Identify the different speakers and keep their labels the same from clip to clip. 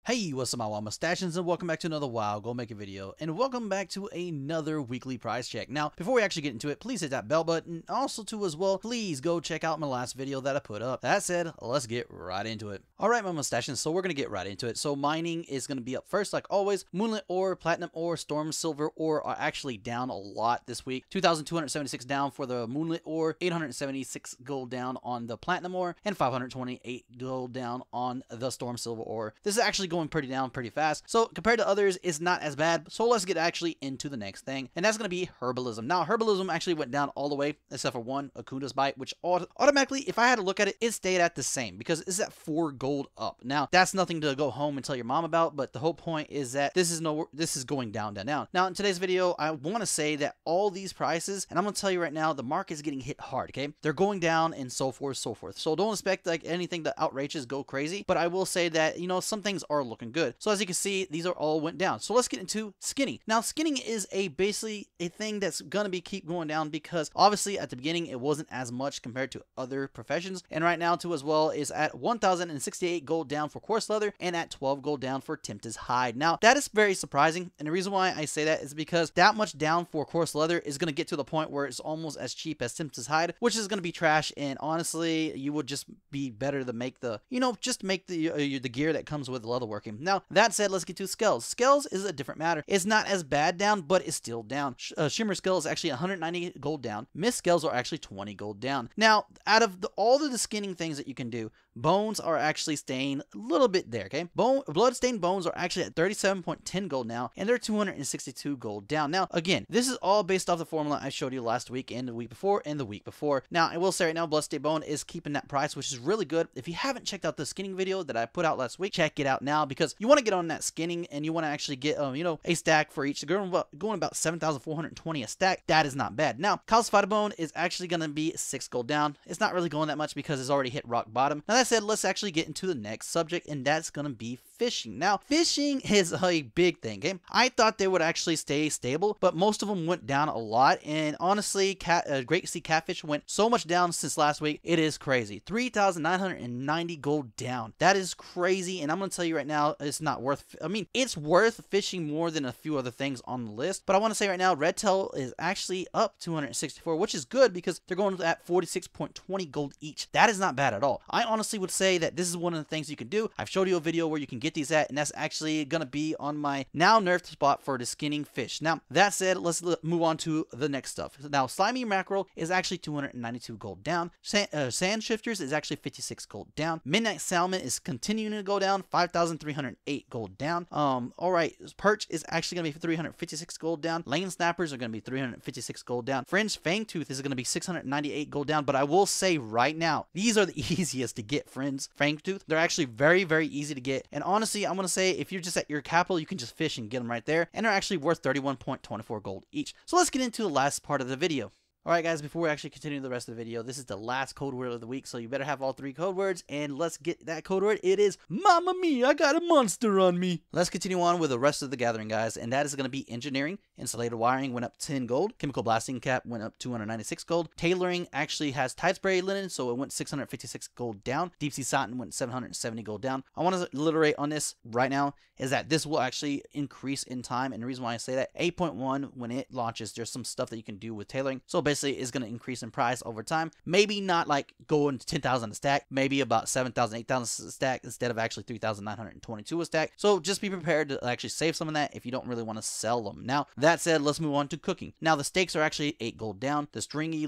Speaker 1: Hey, what's up my wild mustachians, and welcome back to another Wild Gold Maker video, and welcome back to another weekly prize check. Now, before we actually get into it, please hit that bell button. Also, too, as well, please go check out my last video that I put up. That said, let's get right into it. Alright, my mustachians, so we're going to get right into it. So, mining is going to be up first, like always. Moonlit ore, platinum ore, storm silver ore are actually down a lot this week. 2,276 down for the moonlit ore, 876 gold down on the platinum ore, and 528 gold down on the storm silver ore. This is actually going pretty down pretty fast, so compared to others it's not as bad. So let's get actually into the next thing, and that's going to be herbalism. Now herbalism actually went down all the way except for one, Akunda's bite, which automatically, if I had to look at it, it stayed at the same because it's at 4 gold up. Now that's nothing to go home and tell your mom about, but the whole point is that this is going down. Now in today's video I want to say that all these prices, and I'm going to tell you right now, the market is getting hit hard. Okay, they're going down and so forth. So don't expect like anything to outrageous go crazy, but I will say that, you know, some things are looking good. So as you can see, these are all went down. So let's get into skinning. Now skinning is basically a thing that's gonna be keep going down because obviously at the beginning it wasn't as much compared to other professions, and right now too as well is at 1,068 gold down for coarse leather and at 12 gold down for Tempest hide. Now that is very surprising, and the reason why I say that is because that much down for coarse leather is gonna get to the point where it's almost as cheap as Tempest hide, which is gonna be trash. And honestly, you would just be better to make the, you know, just make the gear that comes with leatherworking. Now that said, let's get to scales. Scales is a different matter. It's not as bad down, but it's still down. Shimmer scale is actually 190 gold down. Mist scales are actually 20 gold down. Now, out of all of the skinning things that you can do, bones are actually staying a little bit there, okay? Bloodstained bones are actually at 37.10 gold now, and they're 262 gold down. Now, again, this is all based off the formula I showed you last week and the week before and the week before. Now, I will say right now, Bloodstained bone is keeping that price, which is really good. If you haven't checked out the skinning video that I put out last week, check it out now because you want to get on that skinning and you want to actually get, you know, a stack for each. Going about 7,420 a stack. That is not bad. Now, calcified bone is actually going to be 6 gold down. It's not really going that much because it's already hit rock bottom. Now, that said, let's actually get into the next subject, and that's going to be fishing. Now, fishing is a big thing, okay? I thought they would actually stay stable, but most of them went down a lot, and honestly, Great Sea Catfish went so much down since last week. It is crazy. 3,990 gold down. That is crazy, and I'm going to tell you right now, it's not worth, I mean, it's worth fishing more than a few other things on the list, but I want to say right now, Redtail is actually up 264, which is good because they're going at 46.20 gold each. That is not bad at all. I honestly would say that this is one of the things you can do. I've showed you a video where you can get these at, and that's actually going to be on my now nerfed spot for the skinning fish. Now, that said, let's move on to the next stuff. Now, slimy mackerel is actually 292 gold down. Sand shifters is actually 56 gold down. Midnight salmon is continuing to go down, 5,308 gold down. Alright, perch is actually going to be 356 gold down. Lane snappers are going to be 356 gold down. Fringe fangtooth is going to be 698 gold down, but I will say right now, these are the easiest to get, friends. Fangtooth, they're actually very, very easy to get, and honestly, I'm going to say if you're just at your capital, you can just fish and get them right there, and they're actually worth 31.24 gold each. So let's get into the last part of the video. Alright guys, before we actually continue the rest of the video, this is the last code word of the week, so you better have all 3 code words, and let's get that code word. It is Mamma Mia, I got a monster on me. Let's continue on with the rest of the gathering, guys, and that is going to be engineering. Insulated wiring went up 10 gold. Chemical blasting cap went up 296 gold. Tailoring actually has tide spray linen, so it went 656 gold down. Deep sea satin went 770 gold down. I want to alliterate on this right now is that this will actually increase in time, and the reason why I say that, 8.1, when it launches, there's some stuff that you can do with tailoring, so basically is going to increase in price over time. Maybe not like going to 10,000 a stack, maybe about 7,000, 8,000 a stack instead of actually 3,922 a stack. So just be prepared to actually save some of that if you don't really want to sell them. Now, that said, let's move on to cooking. Now, the steaks are actually 8 gold down. The stringy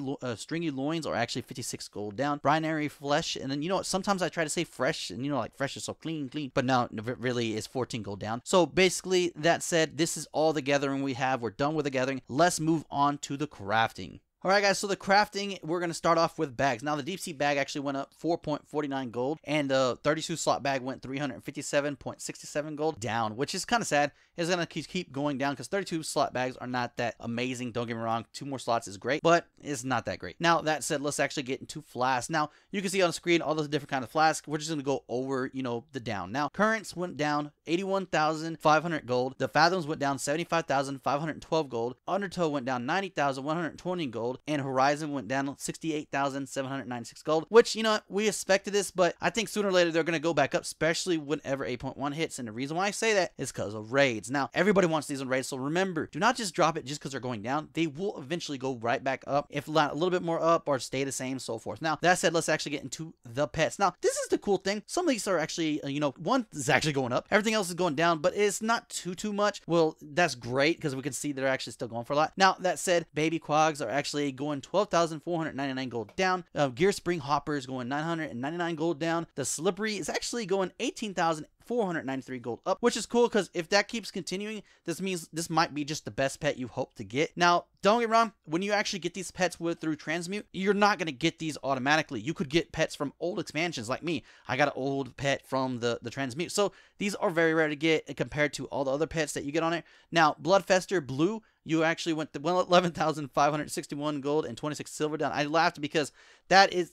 Speaker 1: loins are actually 56 gold down. Binary flesh, and then, you know what, sometimes I try to say fresh, and you know, like fresh is so clean, but no, it really is 14 gold down. So basically, that said, this is all the gathering we have. We're done with the gathering. Let's move on to the crafting. Alright guys, so the crafting, we're going to start off with bags. Now the deep sea bag actually went up 4.49 gold, and the 32 slot bag went 357.67 gold down, which is kind of sad. It's going to keep going down because 32 slot bags are not that amazing. Don't get me wrong, 2 more slots is great, but it's not that great. Now that said, let's actually get into flasks. Now you can see on the screen all those different kind of flasks. We're just going to go over, you know, the down. Now currents went down 81,500 gold. The fathoms went down 75,512 gold. Undertow went down 90,120 gold. gold, and Horizon went down 68,796 gold, which, you know, we expected this, but I think sooner or later they're going to go back up, especially whenever 8.1 hits. And the reason why I say that is because of raids. Now, everybody wants these on raids, so remember, do not just drop it just because they're going down. They will eventually go right back up, if not a little bit more up, or stay the same, so forth. Now, that said, let's actually get into the pets. Now, this is the cool thing. Some of these are actually, you know, one is actually going up. Everything else is going down, but it's not too much. Well, that's great because we can see they're actually still going for a lot. Now, that said, baby quags are actually going 12,499 gold down. Gear Spring Hopper is going 999 gold down. The Slippery is actually going 18,493 gold up, which is cool because if that keeps continuing, this means this might be just the best pet you hope to get. Now, don't get me wrong, when you actually get these pets through Transmute, you're not going to get these automatically. You could get pets from old expansions like me. I got an old pet from the Transmute. So these are very rare to get compared to all the other pets that you get on it. Now, Bloodfester Blue, you actually went to 11,561 gold and 26 silver down. I laughed because that is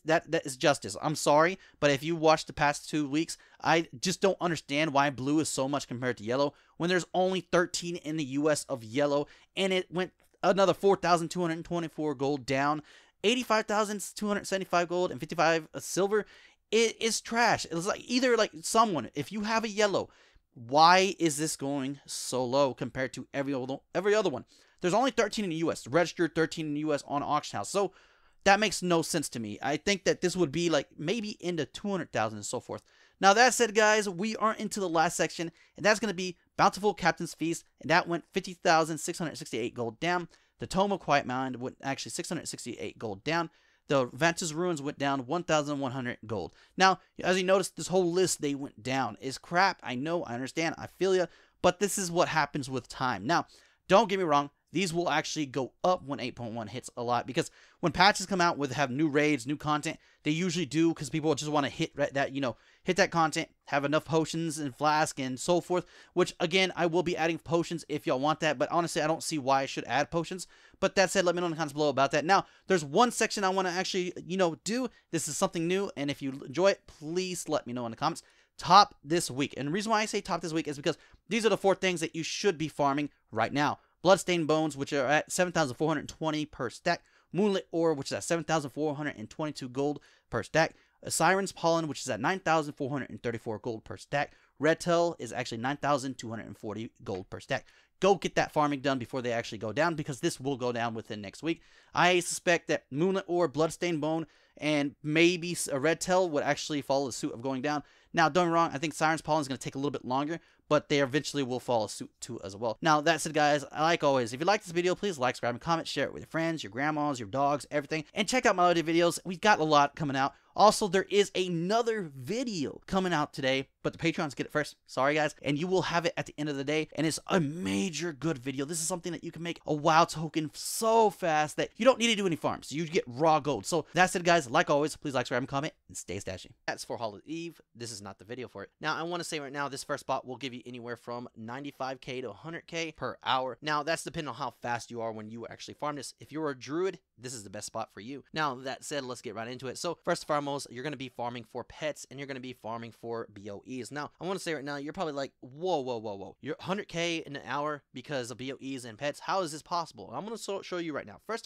Speaker 1: justice. I'm sorry, but if you watched the past 2 weeks, I just don't understand why blue is so much compared to yellow when there's only 13 in the US of yellow, and it went another 4,224 gold down, 85,275 gold and 55 silver. It is trash. It's like either like someone, if you have a yellow, why is this going so low compared to every other one? There's only 13 in the US, registered 13 in the US on Auction House. So that makes no sense to me. I think that this would be like maybe into 200,000 and so forth. Now, that said, guys, we are into the last section, and that's going to be Bountiful Captain's Feast, and that went 50,668 gold down. The Tome of Quiet Mind went actually 668 gold down. The Vanta's Ruins went down 1,100 gold. Now, as you notice, this whole list, they went down. Is crap. I know, I understand, I feel ya, but this is what happens with time. Now, don't get me wrong, these will actually go up when 8.1 hits a lot, because when patches come out have new raids, new content, they usually do because people just want to hit that, you know, hit that content, have enough potions and flask and so forth, which again, I will be adding potions if y'all want that, but honestly, I don't see why I should add potions. But that said, let me know in the comments below about that. Now, there's one section I want to actually, you know, do. This is something new, and if you enjoy it, please let me know in the comments. Top this week. And the reason why I say top this week is because these are the 4 things that you should be farming right now. Bloodstained Bones, which are at 7,420 per stack. Moonlit Ore, which is at 7,422 gold per stack. Siren's Pollen, which is at 9,434 gold per stack. Red Tail is actually 9,240 gold per stack. Go get that farming done before they actually go down, because this will go down within next week. I suspect that Moonlit Ore, Bloodstained Bone, and maybe a Red Tail would actually follow the suit of going down. Now, don't get me wrong, I think Siren's Pollen is going to take a little bit longer, but they eventually will follow suit too as well. Now, that said, guys, like always, if you like this video, please like, subscribe, and comment, share it with your friends, your grandmas, your dogs, everything, and check out my other videos. We've got a lot coming out. Also, there is another video coming out today, but the Patreons get it first. Sorry, guys. And you will have it at the end of the day, and it's a major good video. This is something that you can make a WoW token so fast that you don't need to do any farms. You get raw gold. So that's it, guys. Like always, please like, subscribe, and comment, and stay stashy. That's for Halloween Eve. This is not the video for it. Now, I want to say right now, this first spot will give you anywhere from 95k to 100k per hour. Now, that's depending on how fast you are when you actually farm this. If you're a druid, this is the best spot for you. Now, that said, let's get right into it. So, first and foremost, you're going to be farming for pets, and you're going to be farming for BOEs. Now, I want to say right now, you're probably like, whoa. You're 100k in an hour because of BOEs and pets. How is this possible? I'm going to show you right now. First